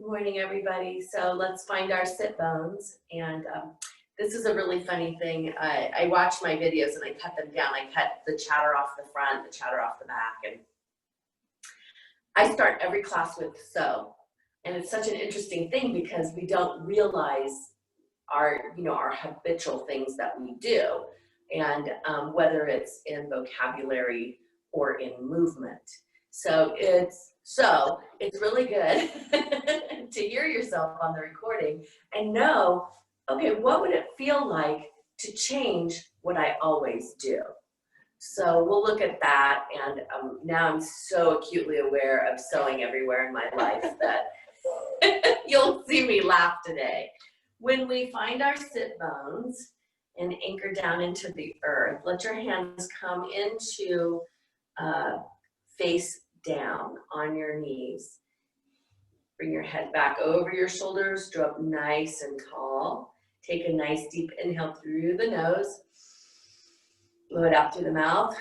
morning, everybody. So let's find our sit bones. And this is a really funny thing. I watch my videos and I cut them down. I cut the chatter off the front, the chatter off the back. And I start every class with so. And it's such an interesting thing because we don't realize our habitual things that we do. And whether it's in vocabulary or in movement. So it's really good to hear yourself on the recording and know, okay, what would it feel like to change what I always do? So we'll look at that, and now I'm so acutely aware of sewing everywhere in my life that you'll see me laugh today. When we find our sit bones and anchor down into the earth, let your hands come into face down on your knees. Bring your head back over your shoulders, draw up nice and tall. Take a nice deep inhale through the nose. Blow it out through the mouth.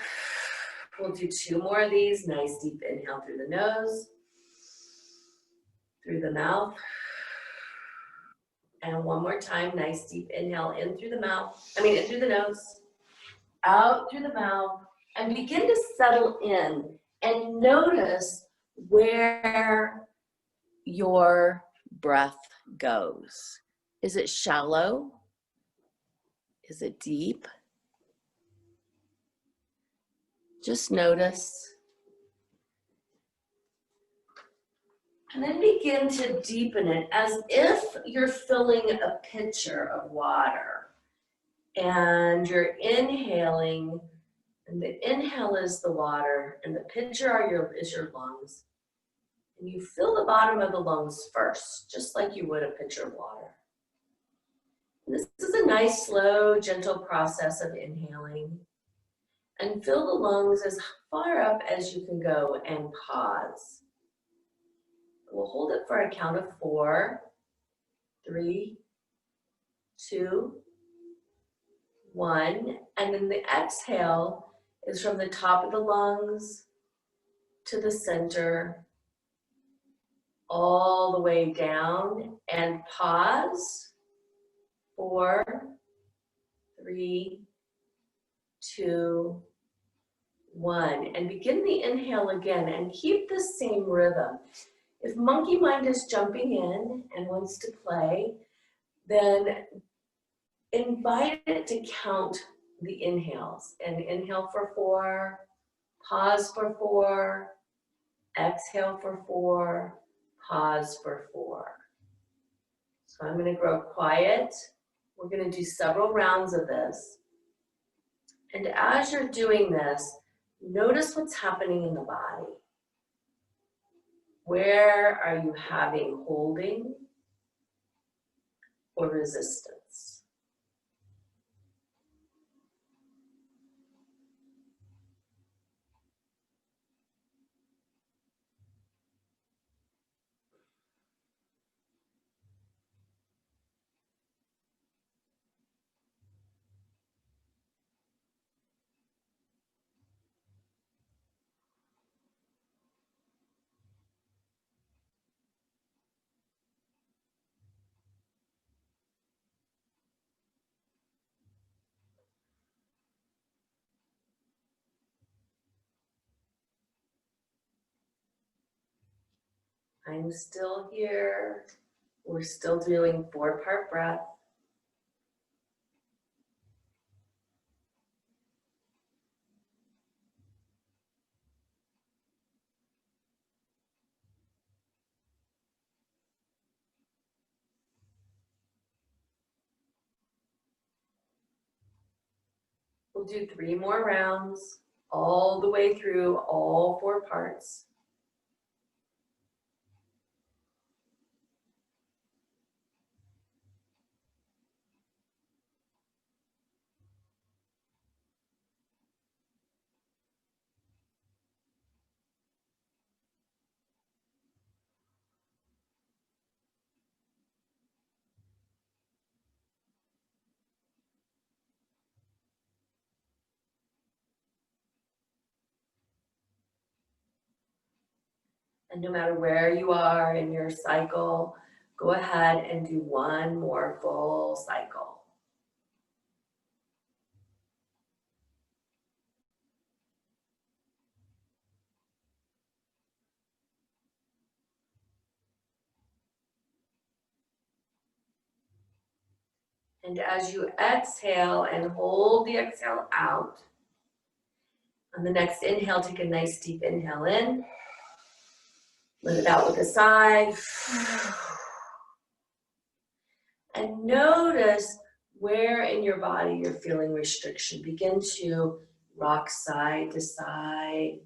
We'll do 2 more of these. Nice deep inhale through the nose, through the mouth. And one more time, nice deep inhale in through the mouth. In through the nose, out through the mouth, and begin to settle in and notice where your breath goes. Is it shallow? Is it deep? Just notice. And then begin to deepen it as if you're filling a pitcher of water. And you're inhaling, and the inhale is the water, and the pitcher is your lungs. And you fill the bottom of the lungs first, just like you would a pitcher of water. And this is a nice, slow, gentle process of inhaling. And fill the lungs as far up as you can go and pause. We'll hold it for a count of 4, 3, 2, 1. And then the exhale is from the top of the lungs to the center, all the way down, and pause. 4, 3, 2, 1. And begin the inhale again and keep the same rhythm. If monkey mind is jumping in and wants to play, then invite it to count the inhales. And inhale for 4, pause for 4, exhale for 4, pause for 4. So I'm going to grow quiet. We're going to do several rounds of this. And as you're doing this, notice what's happening in the body. Where are you having holding or resistance? I'm still here. We're still doing 4-part breath. We'll do 3 more rounds, all the way through all 4 parts. And no matter where you are in your cycle, go ahead and do one more full cycle. And as you exhale and hold the exhale out, on the next inhale, take a nice deep inhale in. Let it out with a sigh. And notice where in your body you're feeling restriction. Begin to rock side to side.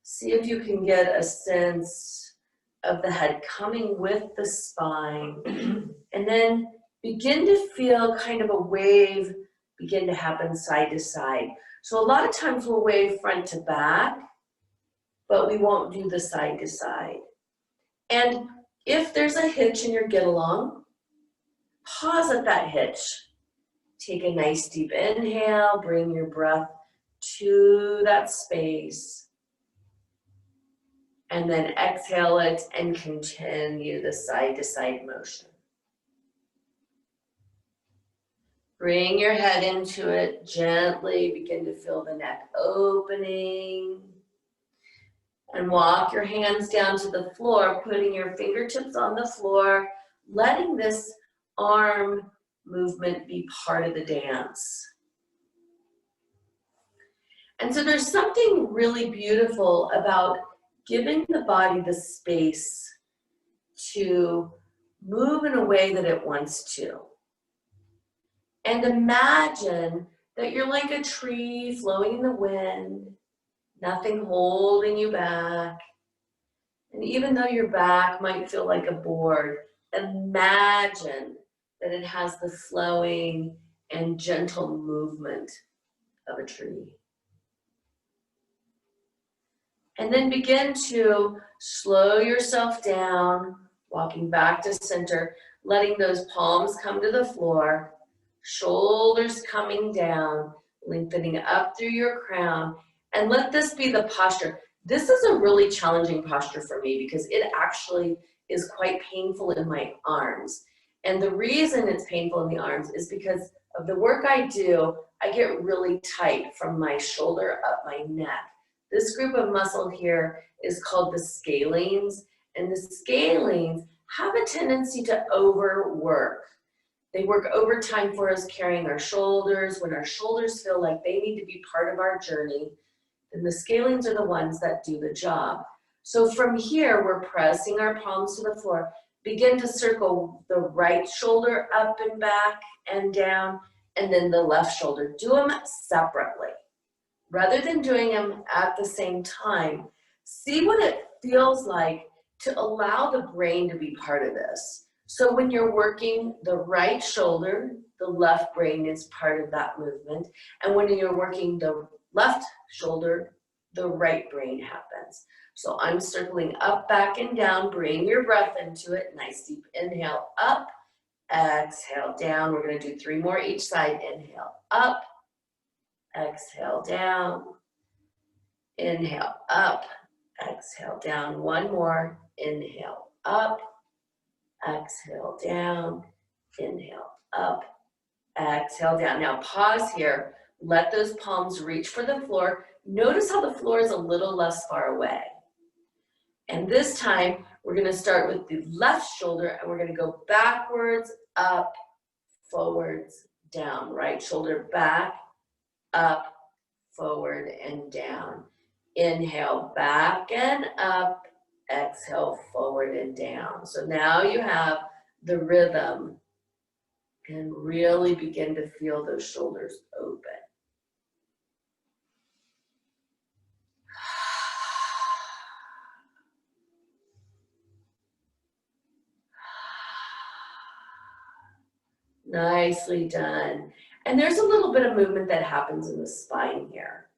See if you can get a sense of the head coming with the spine. And then begin to feel kind of a wave begin to happen side to side. So a lot of times we'll wave front to back, but we won't do the side to side. And if there's a hitch in your get along, pause at that hitch. Take a nice deep inhale, bring your breath to that space. And then exhale it and continue the side to side motion. Bring your head into it gently. Begin to feel the neck opening. And walk your hands down to the floor, putting your fingertips on the floor, letting this arm movement be part of the dance. And so there's something really beautiful about giving the body the space to move in a way that it wants to. And imagine that you're like a tree flowing in the wind, nothing holding you back. And even though your back might feel like a board, imagine that it has the flowing and gentle movement of a tree. And then begin to slow yourself down, walking back to center, letting those palms come to the floor, shoulders coming down, lengthening up through your crown, and let this be the posture. This is a really challenging posture for me because it actually is quite painful in my arms. And the reason it's painful in the arms is because of the work I do. I get really tight from my shoulder up my neck. This group of muscle here is called the scalenes, and the scalenes have a tendency to overwork. They work overtime for us carrying our shoulders. When our shoulders feel like they need to be part of our journey, then the scalenes are the ones that do the job. So from here, we're pressing our palms to the floor. Begin to circle the right shoulder up and back and down, and then the left shoulder. Do them separately. Rather than doing them at the same time, see what it feels like to allow the brain to be part of this. So when you're working the right shoulder, the left brain is part of that movement. And when you're working the left shoulder, the right brain happens. So I'm circling up, back, and down. Bring your breath into it. Nice deep inhale up, exhale down. We're going to do 3 more each side. Inhale up, exhale down, inhale up, exhale down. 1 more. Inhale up, exhale down, inhale up, exhale down. Now pause here. Let those palms reach for the floor. Notice how the floor is a little less far away. And this time, we're going to start with the left shoulder, and we're going to go backwards, up, forwards, down. Right shoulder back, up, forward, and down. Inhale, back and up. Exhale, forward and down. So now you have the rhythm, and really begin to feel those shoulders open. Nicely done. And there's a little bit of movement that happens in the spine here,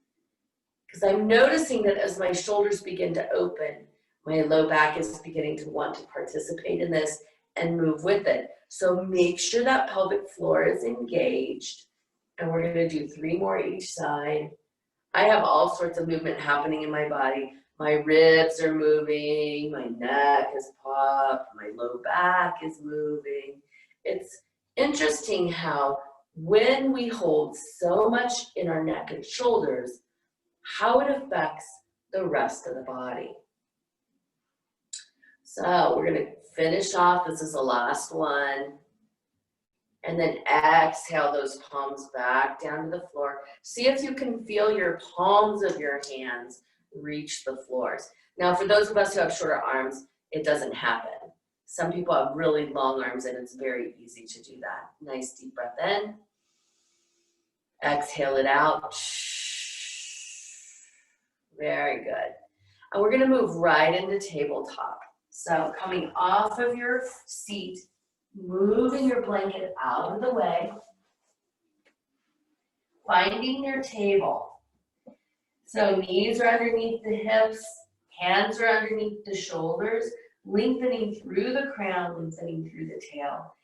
because I'm noticing that as my shoulders begin to open, my low back is beginning to want to participate in this and move with it. So make sure that pelvic floor is engaged. And we're going to do 3 more each side. I have all sorts of movement happening in my body. My ribs are moving, my neck is popped, my low back is moving. It's interesting how when we hold so much in our neck and shoulders, how it affects the rest of the body. So we're gonna finish off, this is the last one. And then exhale those palms back down to the floor. See if you can feel your palms of your hands reach the floors. Now, for those of us who have shorter arms, it doesn't happen. Some people have really long arms and it's very easy to do that. Nice deep breath in. Exhale it out. Very good. And we're gonna move right into tabletop. So coming off of your seat, moving your blanket out of the way, finding your table. So knees are underneath the hips, hands are underneath the shoulders, lengthening through the crown, lengthening through the tail.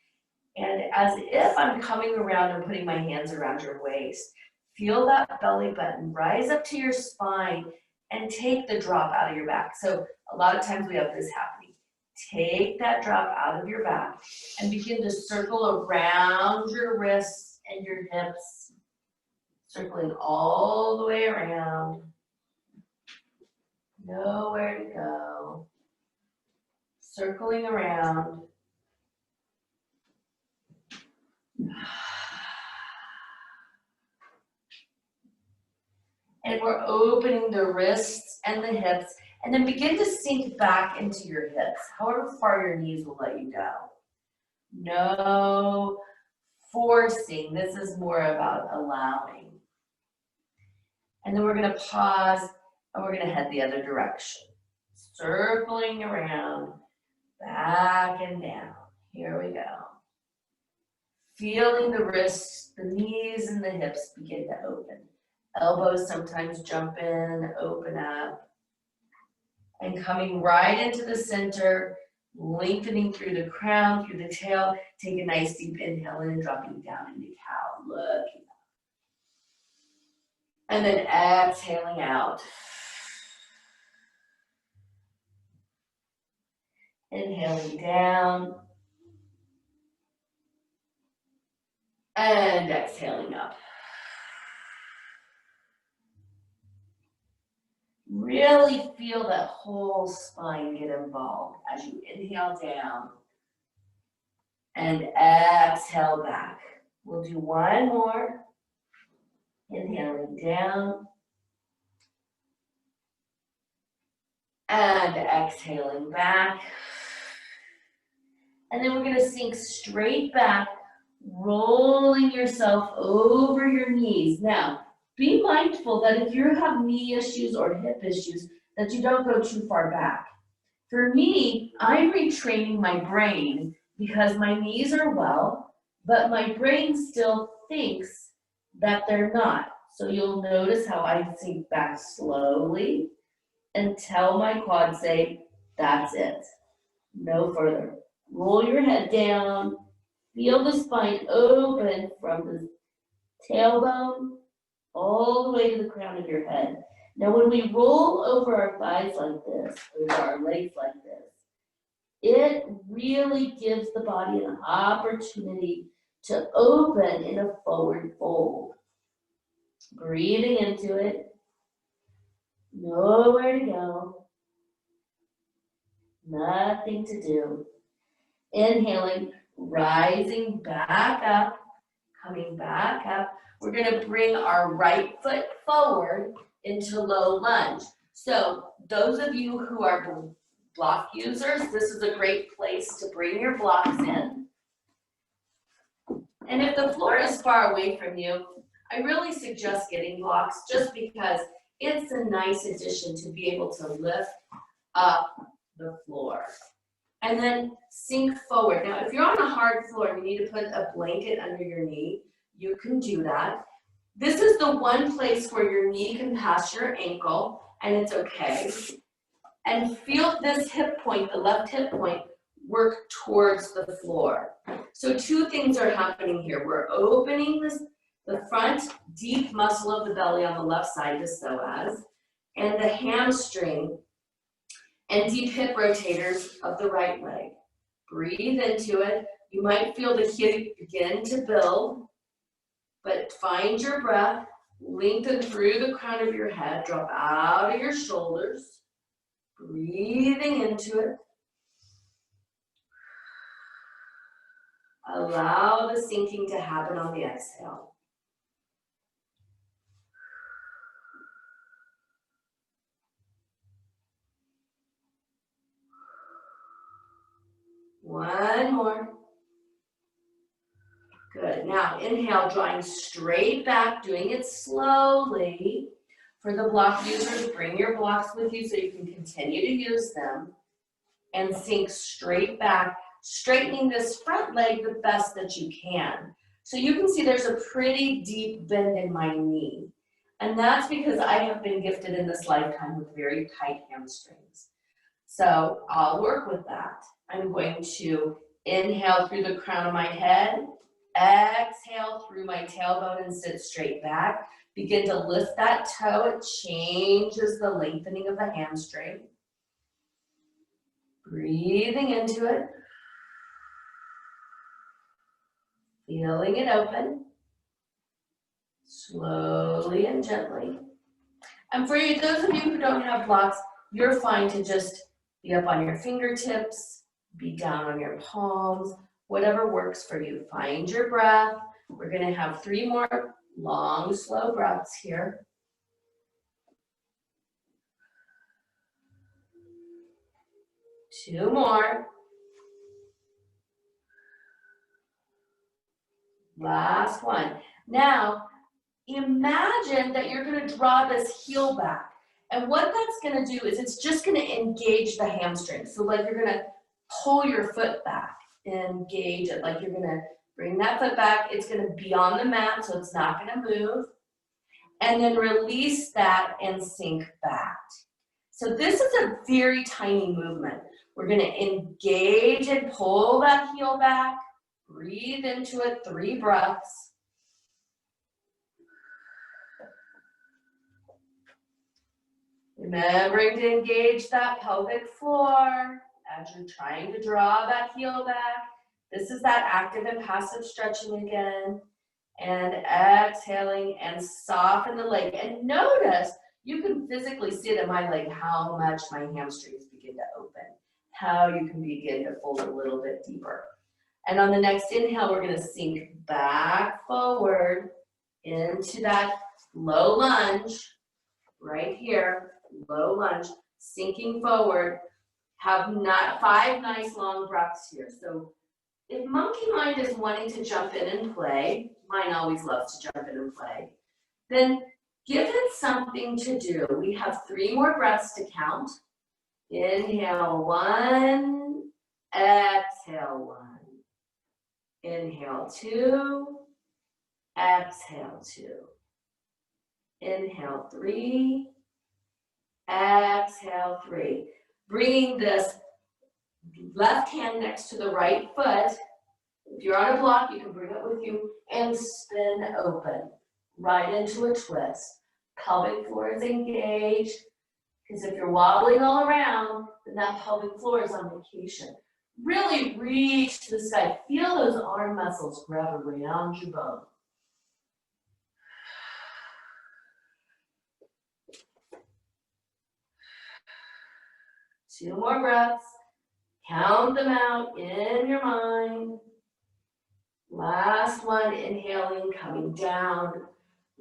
And as if I'm coming around and putting my hands around your waist, feel that belly button rise up to your spine and take the drop out of your back. So a lot of times we have this happening. Take that drop out of your back and begin to circle around your wrists and your hips, circling all the way around. Nowhere to go. Circling around. And we're opening the wrists and the hips, and then begin to sink back into your hips, however far your knees will let you go. No forcing, this is more about allowing. And then we're gonna pause, and we're gonna head the other direction. Circling around, back and down. Here we go. Feeling the wrists, the knees, and the hips begin to open. Elbows sometimes jump in, open up. And coming right into the center, lengthening through the crown, through the tail. Take a nice deep inhale in and dropping down into cow, looking up. And then exhaling out. Inhaling down. And exhaling up. Really feel that whole spine get involved as you inhale down and exhale back. We'll do one more. Inhaling down and exhaling back. And then we're going to sink straight back, rolling yourself over your knees. Now, be mindful that if you have knee issues or hip issues, that you don't go too far back. For me, I'm retraining my brain because my knees are well, but my brain still thinks that they're not. So you'll notice how I sink back slowly until my quads say, that's it. No further. Roll your head down. Feel the spine open from the tailbone all the way to the crown of your head. Now, when we roll over our thighs like this, over our legs like this, it really gives the body an opportunity to open in a forward fold. Breathing into it. Nowhere to go. Nothing to do. Inhaling, rising back up, coming back up. We're going to bring our right foot forward into low lunge. So those of you who are block users, this is a great place to bring your blocks in. And if the floor is far away from you, I really suggest getting blocks just because it's a nice addition to be able to lift up the floor. And then sink forward. Now, if you're on a hard floor and you need to put a blanket under your knee, you can do that. This is the one place where your knee can pass your ankle, and it's okay. And feel this hip point, the left hip point, work towards the floor. So two things are happening here. We're opening the front deep muscle of the belly on the left side, the psoas, and the hamstring And deep hip rotators of the right leg. Breathe into it. You might feel the hip begin to build, but find your breath. Lengthen through the crown of your head. Drop out of your shoulders. Breathing into it. Allow the sinking to happen on the exhale. One more. Good. Now inhale, drawing straight back, doing it slowly. For the block users, bring your blocks with you so you can continue to use them. And sink straight back, straightening this front leg the best that you can. So you can see there's a pretty deep bend in my knee. And that's because I have been gifted in this lifetime with very tight hamstrings. So I'll work with that. I'm going to inhale through the crown of my head, exhale through my tailbone and sit straight back. Begin to lift that toe. It changes the lengthening of the hamstring. Breathing into it. Feeling it open. Slowly and gently. And for you, those of you who don't have blocks, you're fine to just be up on your fingertips, be down on your palms, whatever works for you. Find your breath. We're going to have 3 more long, slow breaths here. Two more. Last one. Now, imagine that you're going to draw this heel back. And what that's going to do is it's just going to engage the hamstring. So like you're going to pull your foot back, engage it. Like you're going to bring that foot back. It's going to be on the mat, so it's not going to move. And then release that and sink back. So this is a very tiny movement. We're going to engage and pull that heel back. Breathe into it, 3 breaths. Remembering to engage that pelvic floor as you're trying to draw that heel back. This is that active and passive stretching again. And exhaling and soften the leg. And notice, you can physically see it in my leg how much my hamstrings begin to open. How you can begin to fold a little bit deeper. And on the next inhale, we're going to sink back forward into that low lunge. Right here, low lunge, sinking forward. Have 5 nice long breaths here. So if monkey mind is wanting to jump in and play, mine always loves to jump in and play, then give it something to do. We have 3 more breaths to count. Inhale 1, exhale 1. Inhale 2, exhale 2. Inhale 3, exhale 3. Bringing this left hand next to the right foot. If you're on a block, you can bring it with you and spin open right into a twist. Pelvic floor is engaged, because if you're wobbling all around, then that pelvic floor is on vacation. Really reach to the sky. Feel those arm muscles grab around your bone. Two more breaths. Count them out in your mind. Last one, inhaling, coming down,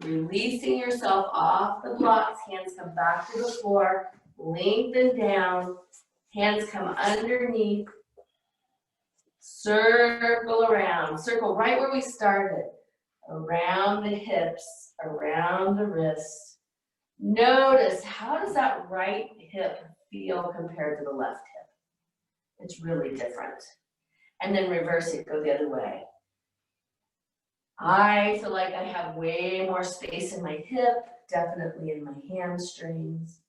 releasing yourself off the blocks. Hands come back to the floor, lengthen down. Hands come underneath. Circle around. Circle right where we started. Around the hips, around the wrists. Notice, how does that right hip feel compared to the left hip? It's really different. And then reverse it, go the other way. I feel like I have way more space in my hip, definitely in my hamstrings.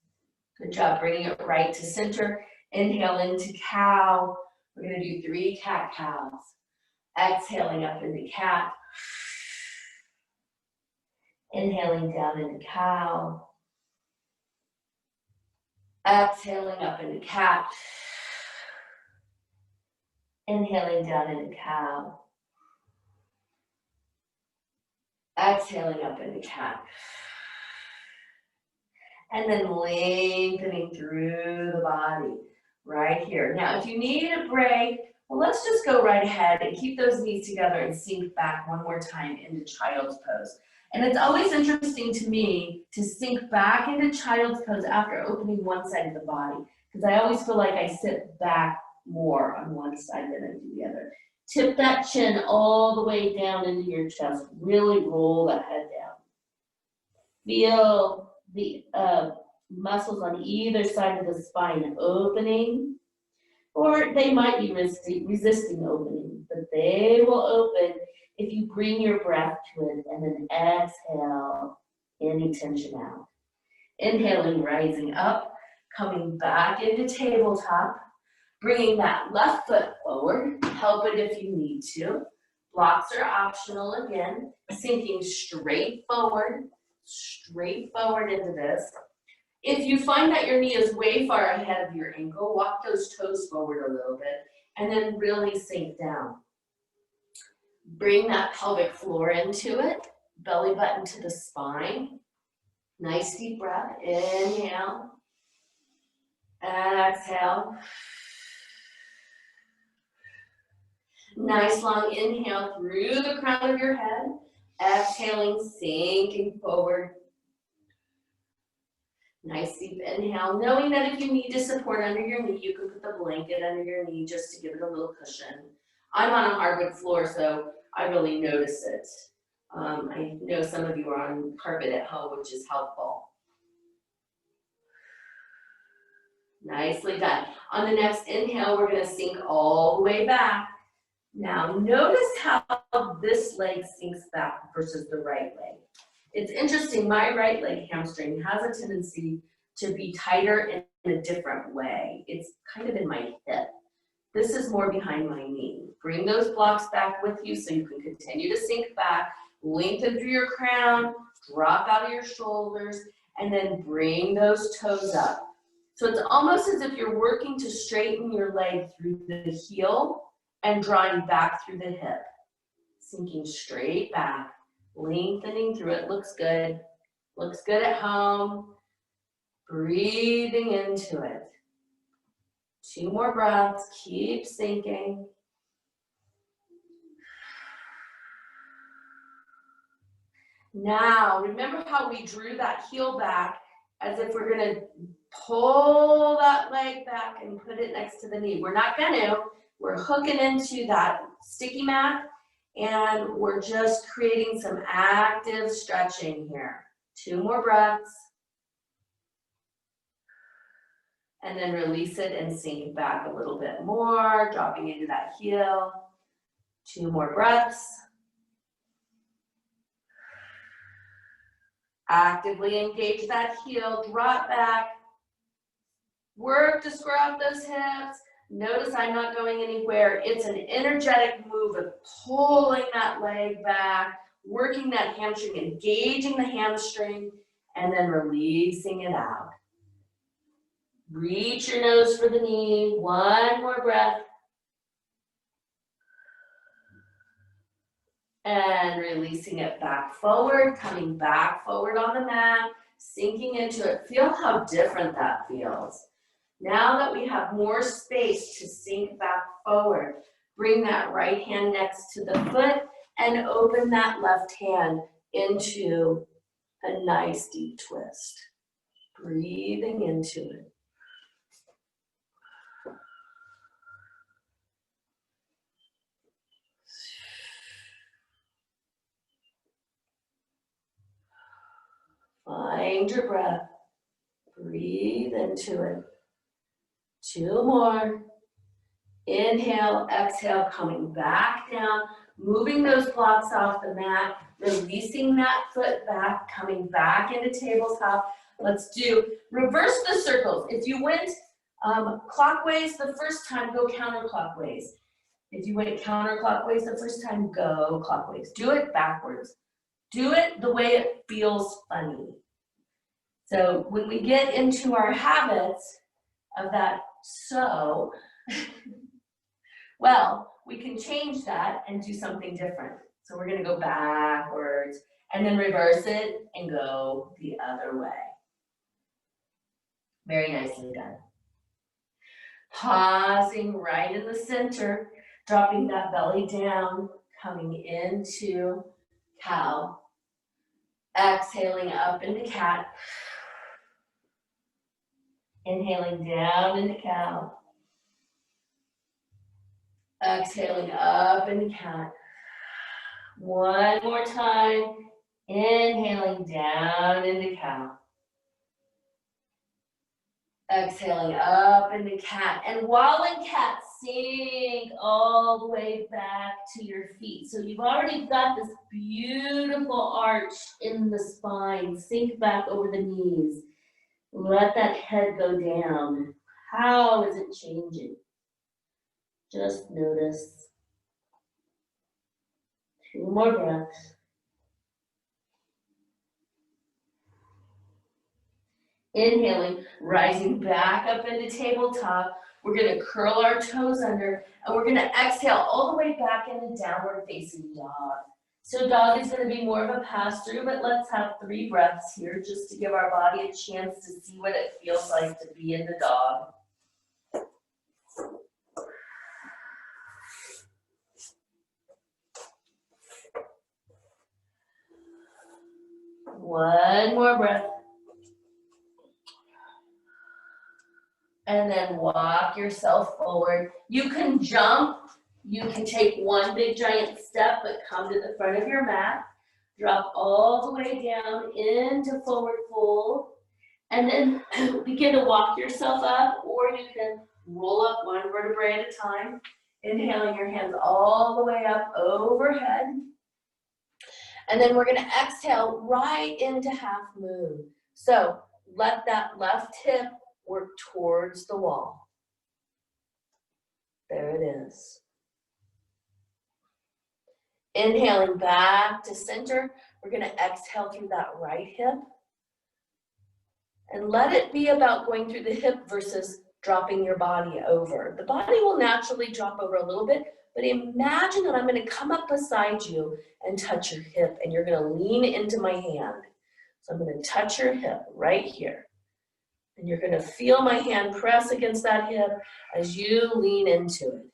Good job bringing it right to center. Inhale into cow. We're going to do 3 cat-cows. Exhaling up into cat. Inhaling down into cow. Exhaling up into cat. Inhaling down into cow. Exhaling up into cat. And then lengthening through the body right here. Now, if you need a break, well, let's just go right ahead and keep those knees together and sink back one more time into child's pose. And it's always interesting to me to sink back into child's pose after opening one side of the body, because I always feel like I sit back more on one side than I do the other. Tip that chin all the way down into your chest. Really roll the head down. Feel the muscles on either side of the spine opening, or they might be resisting opening, but they will open if you bring your breath to it and then exhale any tension out. Inhaling, rising up, coming back into tabletop, bringing that left foot forward, help it if you need to. Blocks are optional again, sinking straight forward into this. If you find that your knee is way far ahead of your ankle, walk those toes forward a little bit and then really sink down. Bring that pelvic floor into it, belly button to the spine. Nice deep breath, inhale, exhale. Nice long inhale through the crown of your head, exhaling, sinking forward. Nice deep inhale, knowing that if you need to support under your knee, you can put the blanket under your knee just to give it a little cushion. I'm on a hardwood floor, so I really notice it. I know some of you are on carpet at home, which is helpful. Nicely done. On the next inhale, we're going to sink all the way back. Now, notice how this leg sinks back versus the right leg. It's interesting, my right leg hamstring has a tendency to be tighter in a different way. It's kind of in my hip. This is more behind my knee. Bring those blocks back with you so you can continue to sink back, lengthen through your crown, drop out of your shoulders, and then bring those toes up. So it's almost as if you're working to straighten your leg through the heel and drawing back through the hip. Sinking straight back, lengthening through it. Looks good. Looks good at home. Breathing into it. 2 more breaths. Keep sinking. Now, remember how we drew that heel back as if we're going to pull that leg back and put it next to the knee. We're not going to. We're hooking into that sticky mat, and we're just creating some active stretching here. 2 more breaths. And then release it and sink back a little bit more, dropping into that heel. 2 more breaths. Actively engage that heel, drop back. Work to square up those hips. Notice I'm not going anywhere. It's an energetic move of pulling that leg back, working that hamstring, engaging the hamstring, and then releasing it out. Reach your nose for the knee. 1 more breath. And releasing it back forward, coming back forward on the mat, sinking into it. Feel how different that feels. Now that we have more space to sink back forward, bring that right hand next to the foot and open that left hand into a nice deep twist. Breathing into it. Find your breath. Breathe into it. 2 more. Inhale, exhale, coming back down, moving those blocks off the mat, releasing that foot back, coming back into tabletop. Let's do reverse the circles. If you went clockwise the first time, go counterclockwise. If you went counterclockwise the first time, go clockwise. Do it backwards. Do it the way it feels funny. So when we get into our habits of that so, well, we can change that and do something different. So we're gonna go backwards and then reverse it and go the other way. Very nicely done. Pausing right in the center, dropping that belly down, coming into cow. Exhaling up into cat. Inhaling down into cow. Exhaling up into cat. One more time. Inhaling down into cow. Exhaling up into cat. And while in cat, sink all the way back to your feet. So you've already got this beautiful arch in the spine. Sink back over the knees. Let that head go down. How is it changing? Just notice. 2 more breaths. Inhaling, rising back up into tabletop. We're going to curl our toes under, and we're going to exhale all the way back into downward facing dog. So dog is going to be more of a pass-through, but let's have 3 breaths here just to give our body a chance to see what it feels like to be in the dog. One more breath. And then walk yourself forward. You can jump. You can take one big giant step, but come to the front of your mat. Drop all the way down into forward fold. And then begin to walk yourself up, or you can roll up 1 vertebrae at a time. Inhaling your hands all the way up overhead. And then we're going to exhale right into half moon. So let that left hip work towards the wall. There it is. Inhaling back to center. We're going to exhale through that right hip. And let it be about going through the hip versus dropping your body over. The body will naturally drop over a little bit, but imagine that I'm going to come up beside you and touch your hip, and you're going to lean into my hand. So I'm going to touch your hip right here. And you're going to feel my hand press against that hip as you lean into it.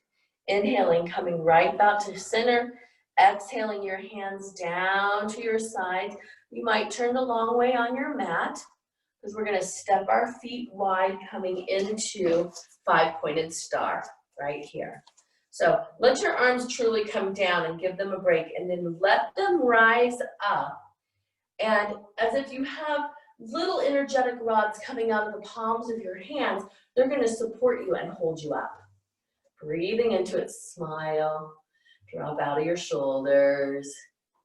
Inhaling, coming right back to center. Exhaling your hands down to your sides. You might turn the long way on your mat because we're going to step our feet wide coming into 5-pointed star right here. So let your arms truly come down and give them a break, and then let them rise up. And as if you have little energetic rods coming out of the palms of your hands, they're going to support you and hold you up. Breathing into it, smile, drop out of your shoulders,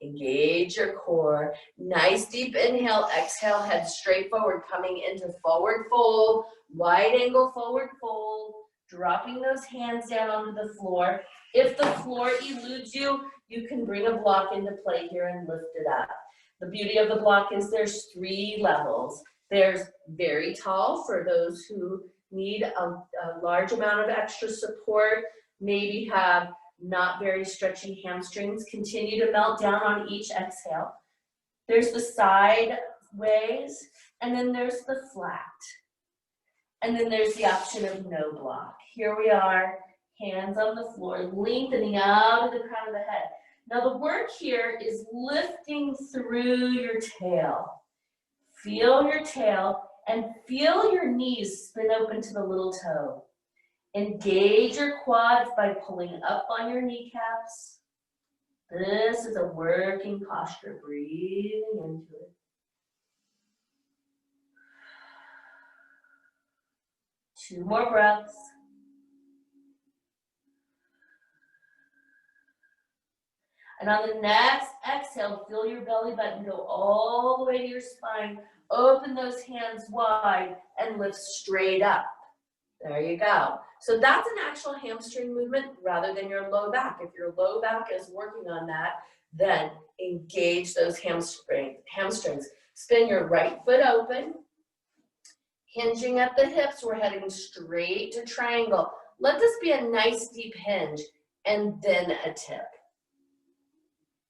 engage your core. Nice deep inhale, exhale, head straight forward, coming into forward fold, wide angle forward fold, dropping those hands down onto the floor. If the floor eludes you, you can bring a block into play here and lift it up. The beauty of the block is there's 3 levels. There's very tall for those who need a large amount of extra support, maybe have not very stretchy hamstrings. Continue to melt down on each exhale. There's the sideways, and then there's the flat. And then there's the option of no block. Here we are, hands on the floor, lengthening out of the crown of the head. Now the work here is lifting through your tail. Feel your tail and feel your knees spin open to the little toe. Engage your quads by pulling up on your kneecaps. This is a working posture. Breathing into it. Two more breaths. And on the next exhale, feel your belly button go all the way to your spine. Open those hands wide and lift straight up. There you go. So that's an actual hamstring movement rather than your low back. If your low back is working on that, then engage those hamstrings. Spin your right foot open. Hinging at the hips, we're heading straight to triangle. Let this be a nice deep hinge and then a tip.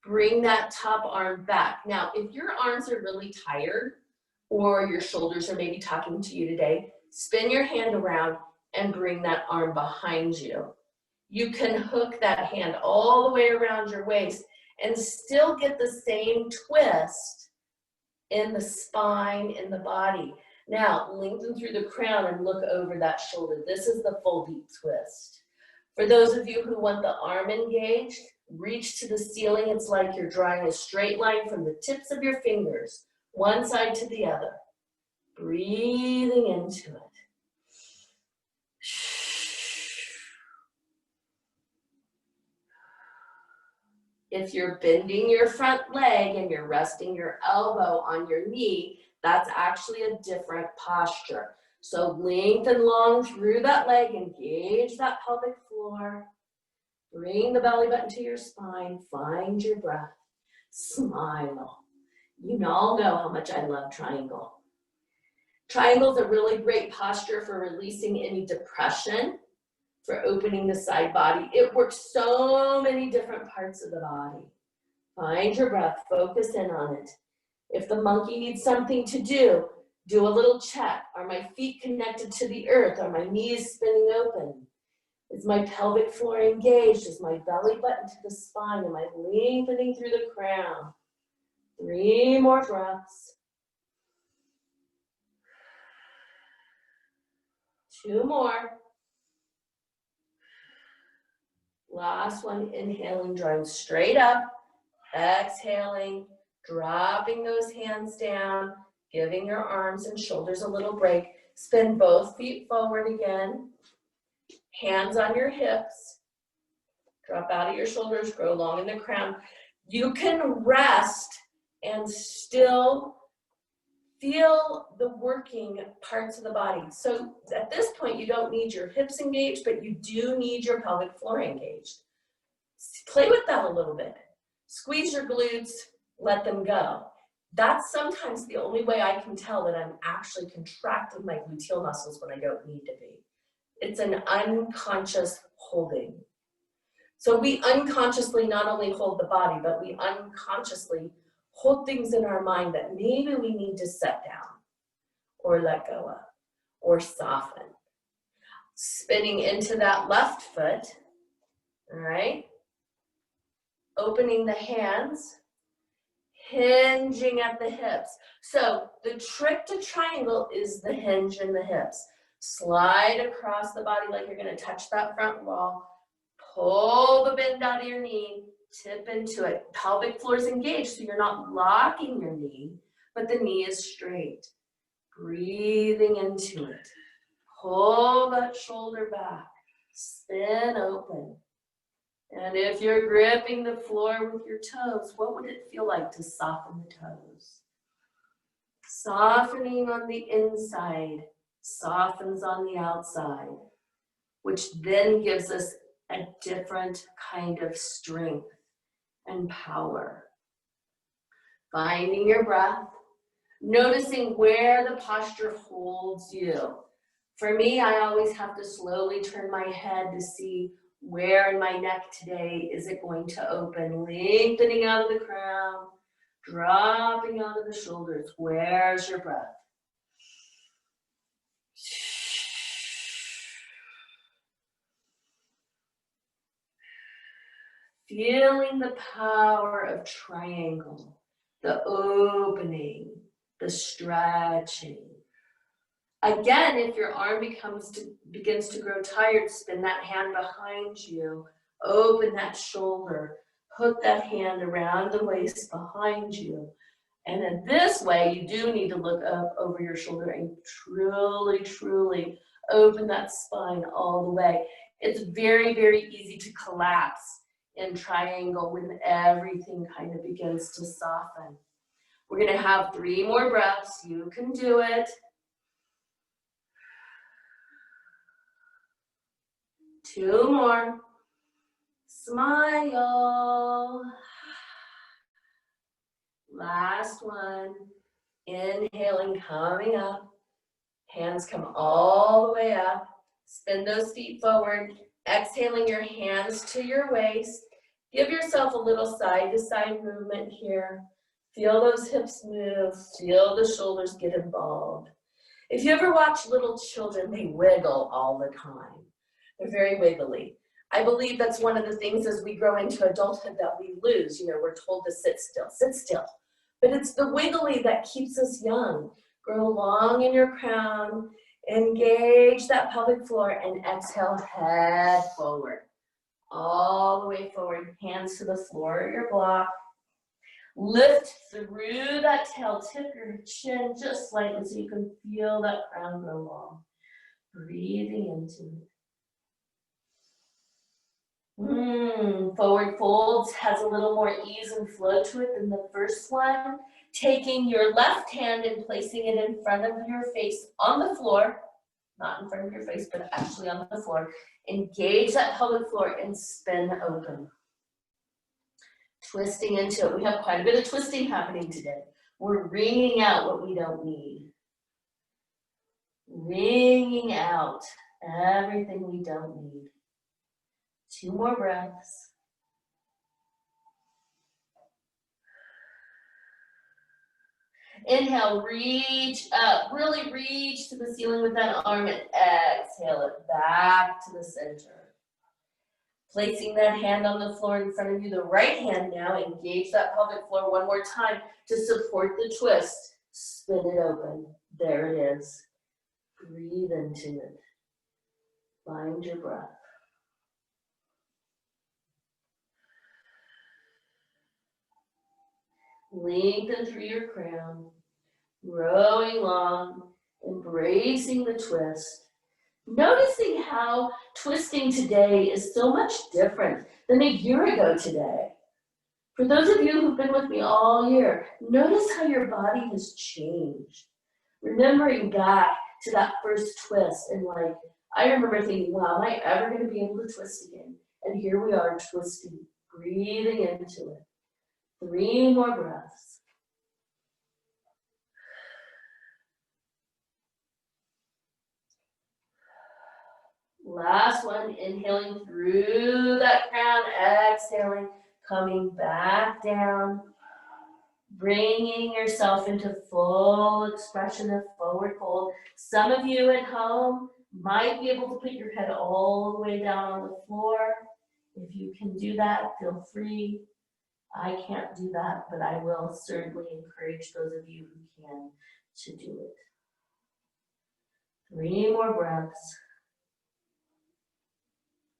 Bring that top arm back. Now, if your arms are really tired or your shoulders are maybe talking to you today, spin your hand around and bring that arm behind you. You can hook that hand all the way around your waist and still get the same twist in the spine, in the body. Now, lengthen through the crown and look over that shoulder. This is the full deep twist. For those of you who want the arm engaged, reach to the ceiling. It's like you're drawing a straight line from the tips of your fingers, one side to the other. Breathing into it. If you're bending your front leg and you're resting your elbow on your knee, that's actually a different posture. So lengthen long through that leg, engage that pelvic floor. Bring the belly button to your spine, find your breath, smile. You all know how much I love triangle. Triangle is a really great posture for releasing any depression, for opening the side body. It works so many different parts of the body. Find your breath, focus in on it. If the monkey needs something to do a little check. Are my feet connected to the earth? Are my knees spinning open? Is my pelvic floor engaged? Is my belly button to the spine? Am I lengthening through the crown? 3 more breaths. 2 more. Last one, inhaling, drawing straight up. Exhaling, dropping those hands down, giving your arms and shoulders a little break. Spin both feet forward again. Hands on your hips. Drop out of your shoulders, grow long in the crown. You can rest and still feel the working parts of the body. So at this point, you don't need your hips engaged, but you do need your pelvic floor engaged. Play with that a little bit. Squeeze your glutes, let them go. That's sometimes the only way I can tell that I'm actually contracting my gluteal muscles when I don't need to be. It's an unconscious holding. So we unconsciously not only hold the body, but we unconsciously hold things in our mind that maybe we need to set down or let go of or soften. Spinning into that left foot, all right? Opening the hands, hinging at the hips. So the trick to triangle is the hinge in the hips. Slide across the body like you're going to touch that front wall. Pull the bend out of your knee, tip into it. Pelvic floor is engaged, so you're not locking your knee, but the knee is straight. Breathing into it. Pull that shoulder back. Spin open. And if you're gripping the floor with your toes, what would it feel like to soften the toes? Softening on the inside, softens on the outside, which then gives us a different kind of strength and power. Finding your breath, noticing where the posture holds you. For me, I always have to slowly turn my head to see where in my neck today is it going to open, lengthening out of the crown, dropping out of the shoulders. Where's your breath? Feeling the power of triangle, the opening, the stretching. Again, if your arm begins to grow tired, spin that hand behind you, open that shoulder, hook that hand around the waist behind you. And in this way, you do need to look up over your shoulder and truly, truly open that spine all the way. It's very, very easy to collapse in triangle when everything kind of begins to soften. We're going to have 3 more breaths. You can do it. 2 more. Smile. Last one. Inhaling, coming up. Hands come all the way up. Spin those feet forward. Exhaling your hands to your waist. Give yourself a little side-to-side movement here. Feel those hips move. Feel the shoulders get involved. If you ever watch little children, they wiggle all the time. They're very wiggly. I believe that's one of the things as we grow into adulthood that we lose. You know, we're told to sit still, sit still. But it's the wiggly that keeps us young. Grow long in your crown. Engage that pelvic floor and exhale, head forward. All the way forward, hands to the floor of your block. Lift through that tail, tip your chin just slightly so you can feel that crown grow long. Breathing into it. Forward folds has a little more ease and flow to it than the first one. Taking your left hand and placing it in front of your face on the floor, not in front of your face, but actually on the floor. Engage that pelvic floor and spin open. Twisting into it. We have quite a bit of twisting happening today. We're wringing out what we don't need. Wringing out everything we don't need. 2 more breaths. Inhale, reach up. Really reach to the ceiling with that arm and exhale it back to the center. Placing that hand on the floor in front of you, the right hand now, engage that pelvic floor one more time to support the twist. Spin it open. There it is. Breathe into it. Find your breath. Lengthen through your crown, growing long, embracing the twist. Noticing how twisting today is so much different than a year ago today. For those of you who've been with me all year, notice how your body has changed. Remembering back to that first twist and like, I remember thinking, wow, am I ever going to be able to twist again? And here we are twisting, breathing into it. 3 more breaths. Last one, inhaling through that crown, exhaling, coming back down, bringing yourself into full expression of forward fold. Some of you at home might be able to put your head all the way down on the floor. If you can do that, feel free. I can't do that, but I will certainly encourage those of you who can to do it. 3 more breaths.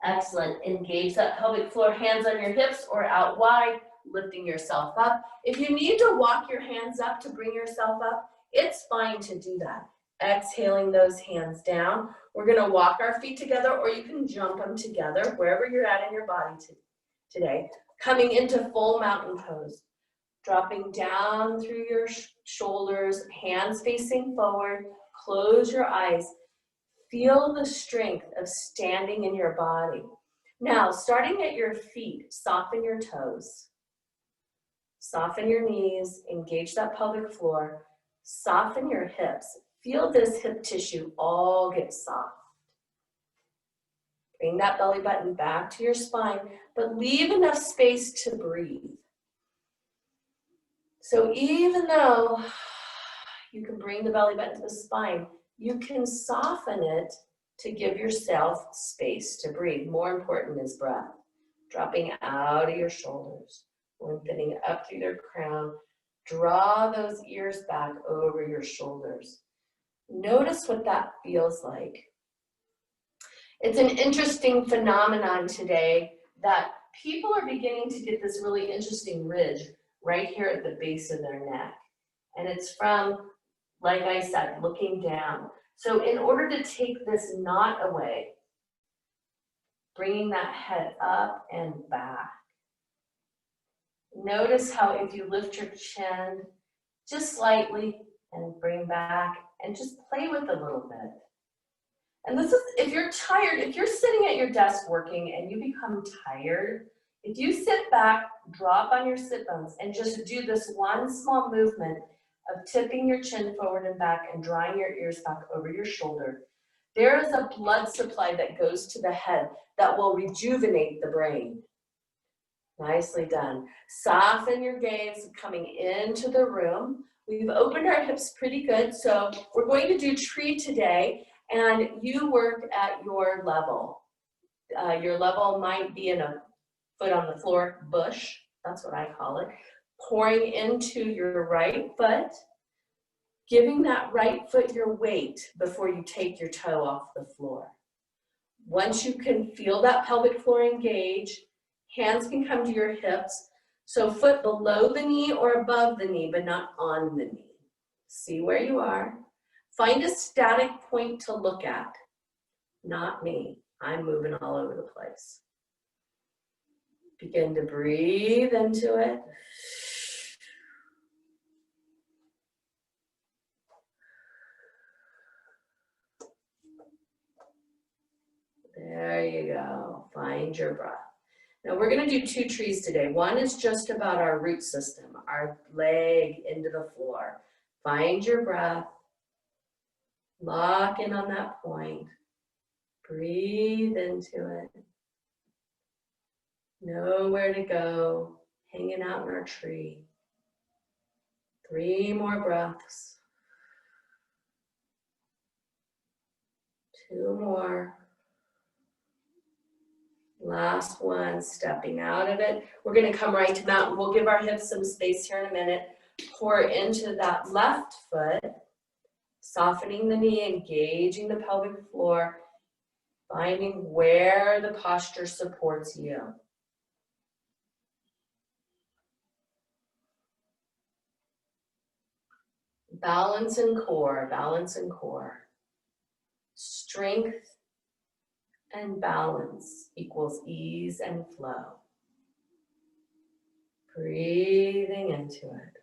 Excellent. Engage that pelvic floor, hands on your hips or out wide, lifting yourself up. If you need to walk your hands up to bring yourself up, it's fine to do that. Exhaling those hands down. We're going to walk our feet together, or you can jump them together wherever you're at in your body today. Coming into full mountain pose. Dropping down through your shoulders, hands facing forward. Close your eyes. Feel the strength of standing in your body. Now, starting at your feet, soften your toes. Soften your knees, engage that pelvic floor. Soften your hips. Feel this hip tissue all get soft. Bring that belly button back to your spine, but leave enough space to breathe. So even though you can bring the belly button to the spine, you can soften it to give yourself space to breathe. More important is breath. Dropping out of your shoulders, lengthening up through your crown. Draw those ears back over your shoulders. Notice what that feels like. It's an interesting phenomenon today that people are beginning to get this really interesting ridge right here at the base of their neck. And it's from, like I said, looking down. So in order to take this knot away, bringing that head up and back. Notice how if you lift your chin just slightly and bring back and just play with it a little bit. And this is, if you're tired, if you're sitting at your desk working and you become tired, if you sit back, drop on your sit bones and just do this one small movement of tipping your chin forward and back and drawing your ears back over your shoulder, there is a blood supply that goes to the head that will rejuvenate the brain. Nicely done. Soften your gaze coming into the room. We've opened our hips pretty good, so we're going to do tree today, and you work at your level. Your level might be in a foot on the floor bush, that's what I call it. Pouring into your right foot, giving that right foot your weight before you take your toe off the floor. Once you can feel that pelvic floor engage, hands can come to your hips, so foot below the knee or above the knee, but not on the knee. See where you are. Find a static point to look at. Not me. I'm moving all over the place. Begin to breathe into it. There you go. Find your breath. Now we're going to do two trees today. One is just about our root system, our leg into the floor. Find your breath. Lock in on that point. Breathe into it. Know where to go. Hanging out in our tree. 3 more breaths. 2 more. Last one, stepping out of it. We're going to come right to mountain. We'll give our hips some space here in a minute. Pour into that left foot, softening the knee, engaging the pelvic floor, finding where the posture supports you. Balance and core, balance and core. Strength and balance equals ease and flow. Breathing into it.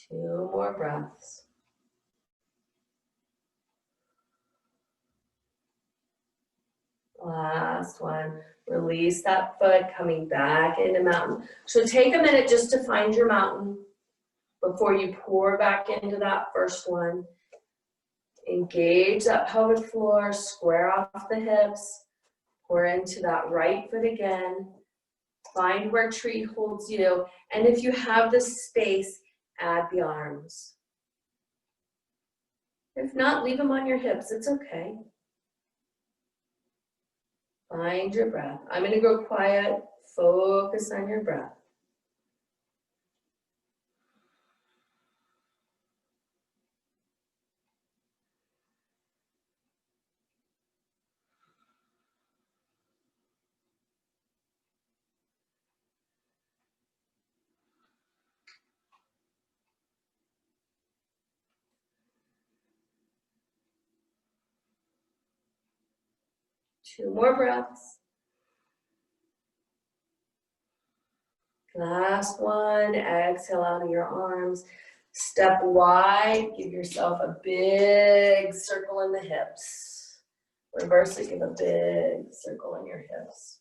Two more breaths. Last one. Release that foot, coming back into mountain. So take a minute just to find your mountain before you pour back into that first one. Engage that pelvic floor, square off the hips, pour into that right foot again. Find where tree holds you, and if you have the space, add the arms. If not, leave them on your hips, it's okay. Find your breath. I'm going to go quiet. Focus on your breath. Two more breaths. Last one. Exhale out of your arms. Step wide. Give yourself a big circle in the hips. Reverse it. Give a big circle in your hips.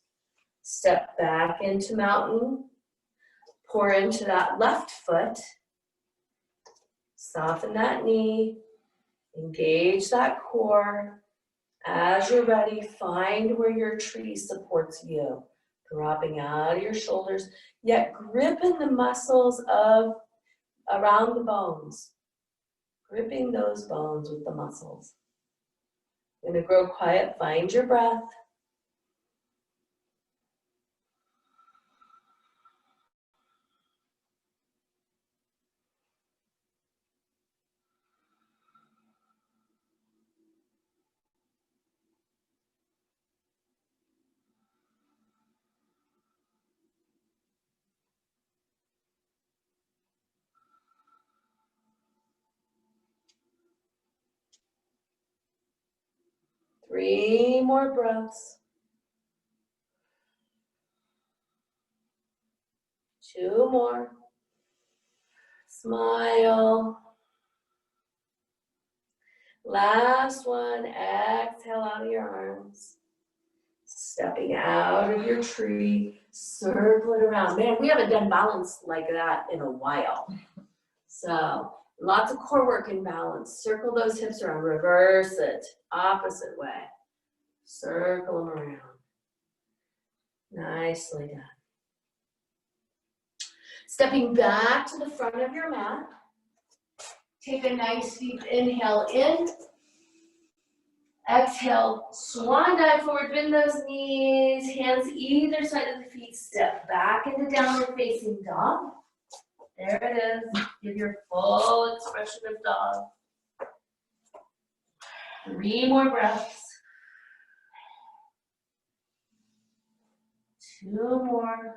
Step back into mountain. Pour into that left foot. Soften that knee. Engage that core. As you're ready, find where your tree supports you. Dropping out of your shoulders, yet gripping the muscles of around the bones. Gripping those bones with the muscles. Going to grow quiet, find your breath. Three more breaths. Two more. Smile. Last one. Exhale out of your arms. Stepping out of your tree, circle it around. Man, we haven't done balance like that in a while. So lots of core work in balance. Circle those hips around, reverse it, opposite way. Circle them around. Nicely done. Stepping back to the front of your mat. Take a nice deep inhale in. Exhale, swan dive forward, bend those knees, hands either side of the feet, step back into downward facing dog. There it is. Give your full expression of dog. 3 more breaths. 2 more.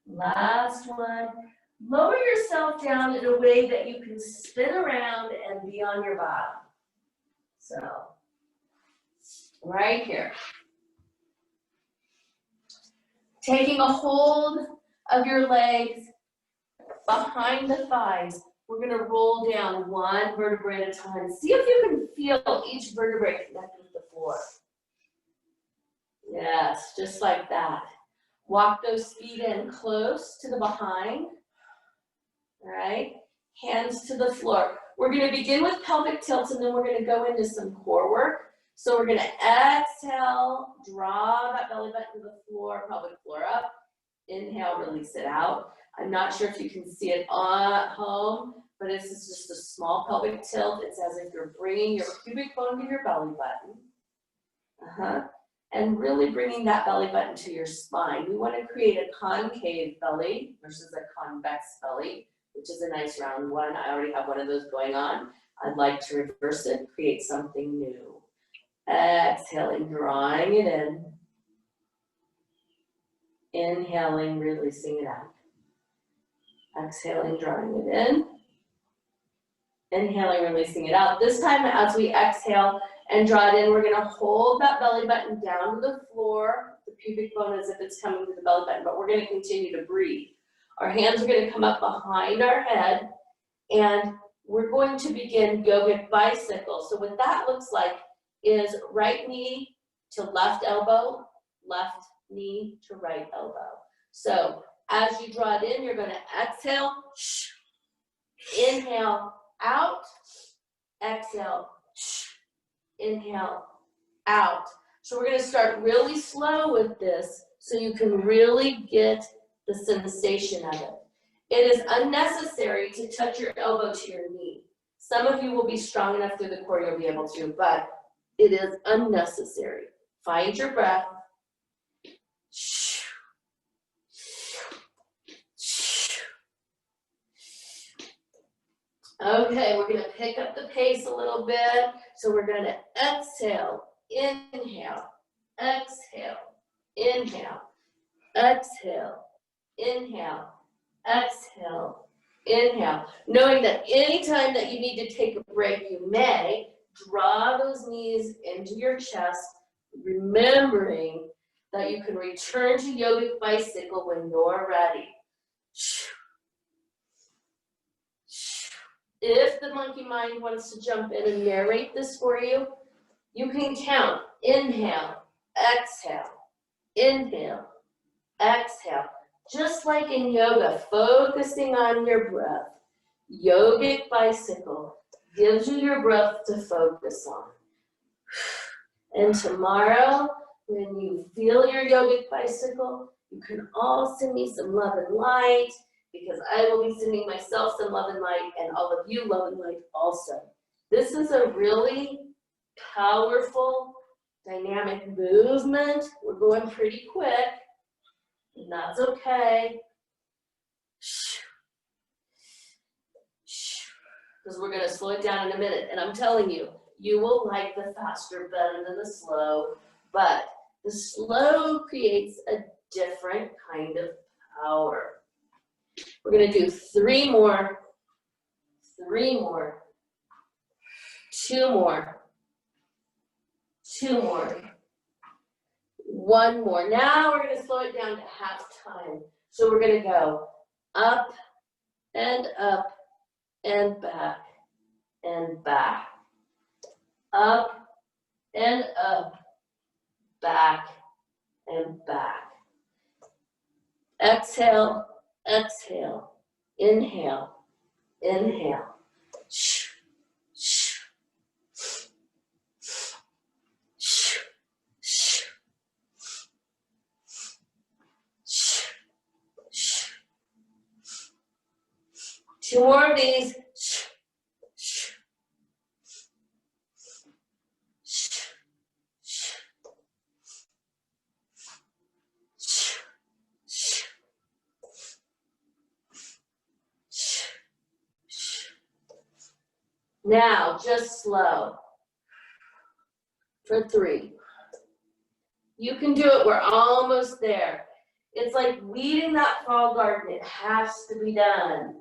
Last one. Lower yourself down in a way that you can spin around and be on your bottom. So, right here. Taking a hold of your legs behind the thighs. We're going to roll down 1 vertebrae at a time. See if you can feel each vertebrae connect with the floor. Yes, just like that. Walk those feet in close to the behind. All right, hands to the floor. We're going to begin with pelvic tilts, and then we're going to go into some core work. So we're going to exhale, draw that belly button to the floor, pelvic floor up. Inhale, release it out. I'm not sure if you can see it at home, but this is just a small pelvic tilt. It's as if you're bringing your pubic bone to your belly button. And really bringing that belly button to your spine. We want to create a concave belly versus a convex belly, which is a nice round one. I already have one of those going on. I'd like to reverse it, create something new. Exhaling, drawing it in. Inhaling, releasing it out. Exhaling, drawing it in. Inhaling, releasing it out. This time as we exhale and draw it in, we're going to hold that belly button down to the floor, the pubic bone as if it's coming to the belly button, but we're going to continue to breathe. Our hands are going to come up behind our head, and we're going to begin yogic bicycle. So what that looks like is right knee to left elbow, left knee to right elbow. So as you draw it in, you're going to exhale, inhale, out, exhale, inhale, out. So we're going to start really slow with this so you can really get the sensation of it. It is unnecessary to touch your elbow to your knee. Some of you will be strong enough through the core you'll be able to, but it is unnecessary. Find your breath. Okay, we're going to pick up the pace a little bit. So we're going to exhale, inhale, exhale, inhale, exhale, inhale, exhale, inhale. Knowing that anytime that you need to take a break, you may draw those knees into your chest, remembering that you can return to yogic bicycle when you're ready. If the monkey mind wants to jump in and narrate this for you, you can count. Inhale, exhale, inhale, exhale. Just like in yoga, focusing on your breath. Yogic bicycle gives you your breath to focus on. And tomorrow, when you feel your yogic bicycle, you can all send me some love and light, because I will be sending myself some love and light, and all of you love and light also. This is a really powerful, dynamic movement. We're going pretty quick, and that's okay. Because we're going to slow it down in a minute. And I'm telling you, you will like the faster better than the slow, but the slow creates a different kind of power. We're going to do 3 more, 2 more, 2 more, 1 more. Now we're going to slow it down to half time. So we're going to go up and up and back and back. Up and up, back, and back. Exhale, exhale, inhale, inhale. Shh, shh, shh, shh, shh, shh. Two more of these. Shh, shh, shh, shh, shh, shh, shh, shh. Now, just slow for 3. You can do it. We're almost there. It's like weeding that fall garden. It has to be done.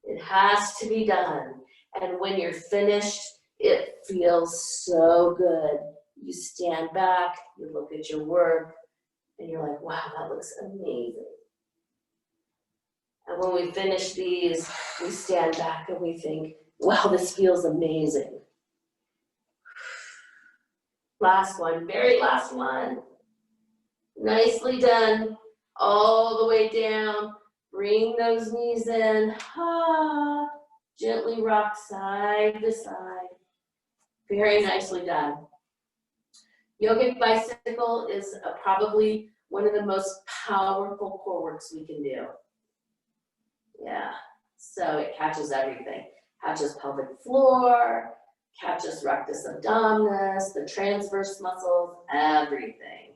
It has to be done. And when you're finished, it feels so good. You stand back, you look at your work, and you're like, wow, that looks amazing. And when we finish these, we stand back and we think, wow, this feels amazing. Last one, very last one. Nicely done. All the way down. Bring those knees in. Ah, gently rock side to side. Very nicely done. Yogic bicycle is probably one of the most powerful core works we can do. Yeah, so it catches everything. Catches pelvic floor, catches rectus abdominis, the transverse muscles, everything.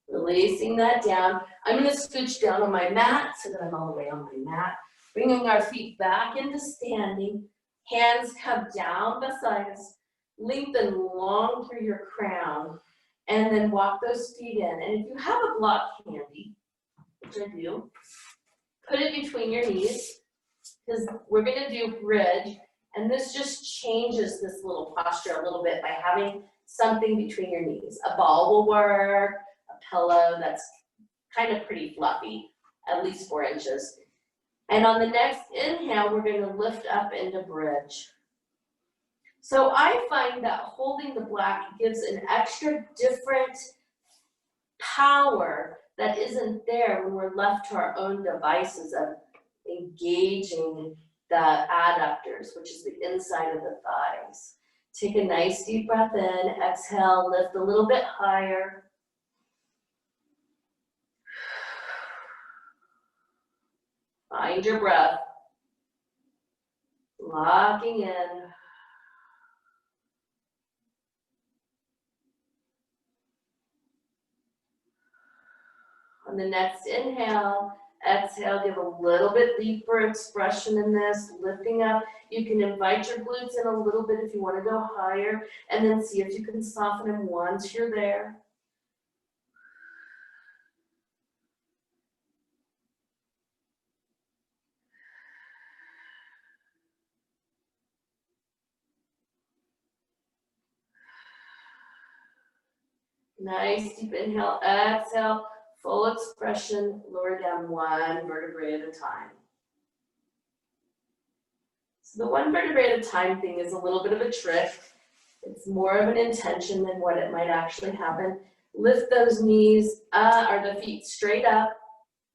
Releasing that down. I'm going to scooch down on my mat so that I'm all the way on my mat. Bringing our feet back into standing. Hands come down beside us. Lengthen long through your crown. And then walk those feet in. And if you have a block handy, which I do, put it between your knees. Because we're going to do bridge. And this just changes this little posture a little bit by having something between your knees. A ball will work. Pillow that's kind of pretty fluffy, at least 4 inches. And on the next inhale, we're going to lift up into bridge. So I find that holding the block gives an extra different power that isn't there when we're left to our own devices of engaging the adductors, which is the inside of the thighs. Take a nice deep breath in, exhale, lift a little bit higher. Find your breath. Locking in. On the next inhale, exhale, give a little bit deeper expression in this, lifting up. You can invite your glutes in a little bit if you want to go higher, and then see if you can soften them once you're there. Nice deep inhale, exhale, full expression, lower down 1 vertebrae at a time. So the 1 vertebrae at a time thing is a little bit of a trick. It's more of an intention than what it might actually happen. Lift those knees or the feet straight up,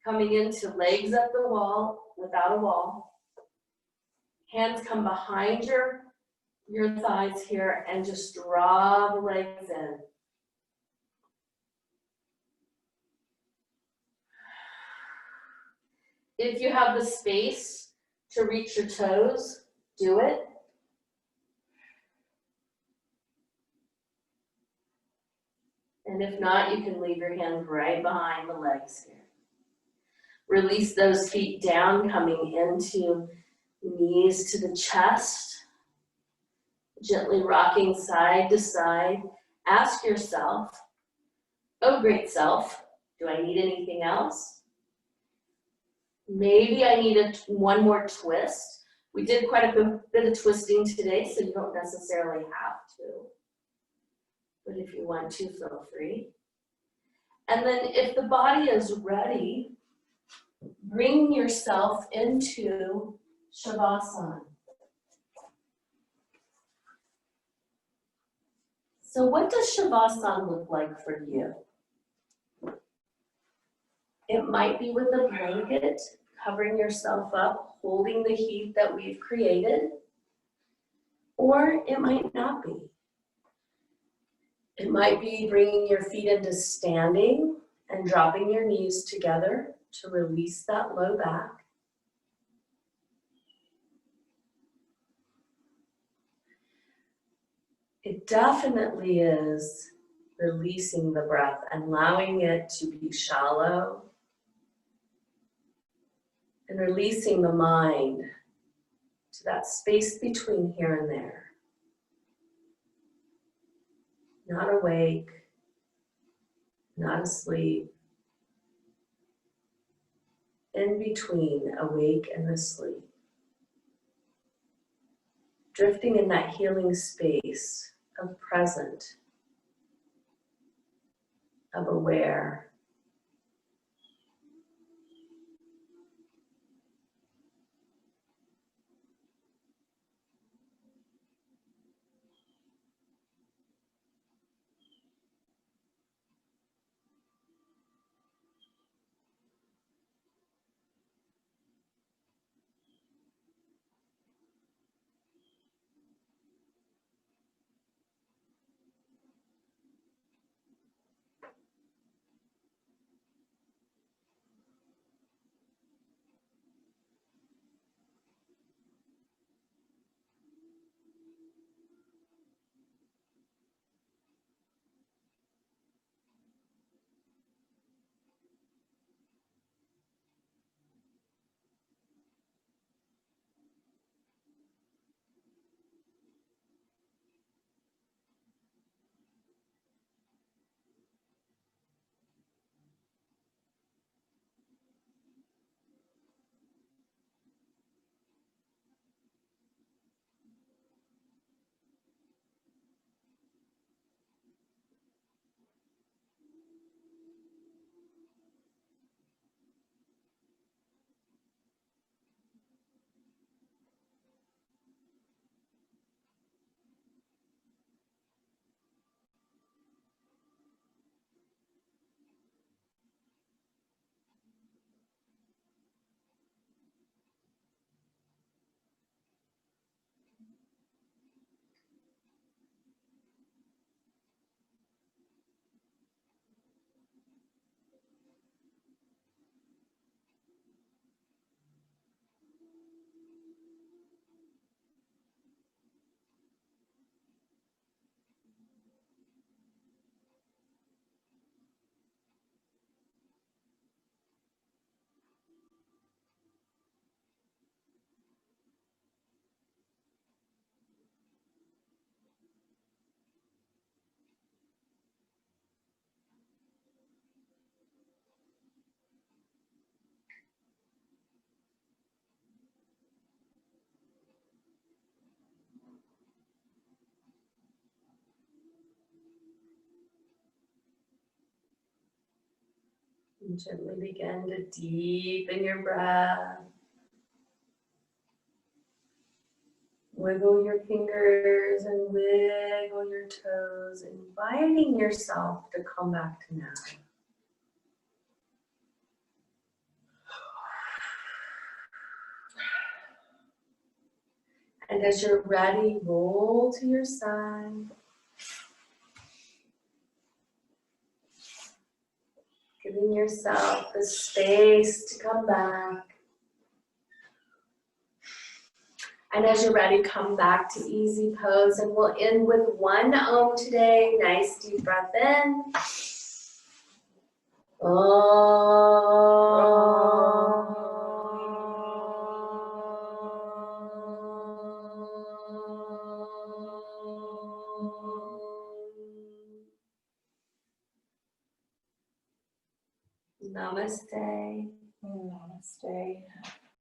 coming into legs up the wall without a wall. Hands come behind your thighs here and just draw the legs in. If you have the space to reach your toes, do it. And if not, you can leave your hands right behind the legs here. Release those feet down, coming into knees to the chest. Gently rocking side to side. Ask yourself, oh great self, do I need anything else? Maybe I need one more twist. We did quite a bit of twisting today, so you don't necessarily have to. But if you want to, feel free. And then if the body is ready, bring yourself into Shavasana. So what does Shavasana look like for you? It might be with a blanket, covering yourself up, holding the heat that we've created, or it might not be. It might be bringing your feet into standing and dropping your knees together to release that low back. It definitely is releasing the breath and allowing it to be shallow and releasing the mind to that space between here and there. Not awake, not asleep, in between awake and asleep. Drifting in that healing space of present, of aware. And gently begin to deepen your breath. Wiggle your fingers and wiggle your toes, inviting yourself to come back to now. And as you're ready, roll to your side. Giving yourself the space to come back. And as you're ready, come back to easy pose. And we'll end with one Om today. Nice deep breath in. Om. Namaste. Namaste.